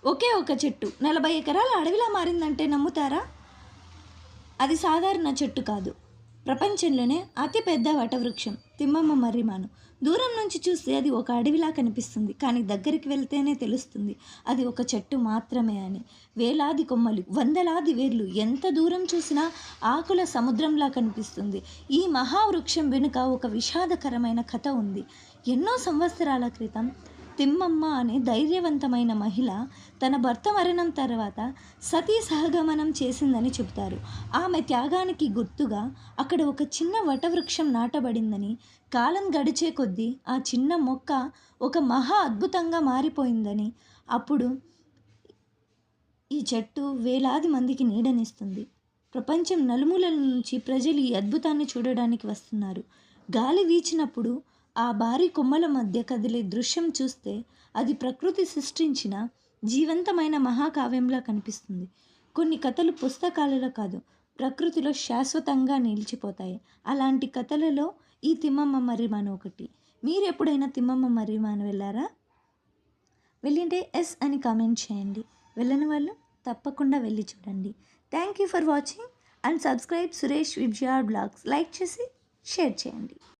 ఒకే ఒక చెట్టు 40 ఎకరాల అడవిలా మారిందంటే నమ్ముతారా? అది సాధారణ చెట్టు కాదు. ప్రపంచంలోనే అతిపెద్ద వటవృక్షం తిమ్మమ్మ మర్రిమాను. దూరం నుంచి చూస్తే అది ఒక అడవిలా కనిపిస్తుంది. కానీ దగ్గరికి వెళ్తేనే తెలుస్తుంది అది ఒక చెట్టు మాత్రమే అని. వేలాది కొమ్మలు, వందలాది వేర్లు, ఎంత దూరం చూసినా ఆకుల సముద్రంలా కనిపిస్తుంది. ఈ మహావృక్షం వెనుక ఒక విషాదకరమైన కథ ఉంది. ఎన్నో సంవత్సరాల క్రితం తిమ్మమ్మ అనే ధైర్యవంతమైన మహిళ తన భర్త మరణం తర్వాత సతీ సహగమనం చేసిందని చెబుతారు. ఆమె త్యాగానికి గుర్తుగా అక్కడ ఒక చిన్న వటవృక్షం నాటబడిందని, కాలం గడిచే కొద్దీ ఆ చిన్న మొక్క ఒక మహా అద్భుతంగా మారిపోయిందని, అప్పుడు ఈ చెట్టు వేలాది మందికి నీడనిస్తుంది. ప్రపంచం నలుమూలల నుంచి ప్రజలు ఈ అద్భుతాన్ని చూడడానికి వస్తున్నారు. గాలి వీచినప్పుడు ఆ భారీ కొమ్మల మధ్య కదిలే దృశ్యం చూస్తే అది ప్రకృతి సృష్టించిన జీవంతమైన మహాకావ్యంలా కనిపిస్తుంది. కొన్ని కథలు పుస్తకాలలో కాదు, ప్రకృతిలో శాశ్వతంగా నిలిచిపోతాయి. అలాంటి కథలలో ఈ తిమ్మమ్మ మర్రిమాను ఒకటి. మీరు ఎప్పుడైనా తిమ్మమ్మ మర్రిమాను వెళ్ళారా? వెళ్ళింటే ఎస్ అని కామెంట్ చేయండి. వెళ్ళని వాళ్ళు తప్పకుండా వెళ్ళి చూడండి. Thank you for watching and subscribe Suresh Vibgyor blogs. Like చేసి షేర్ చేయండి.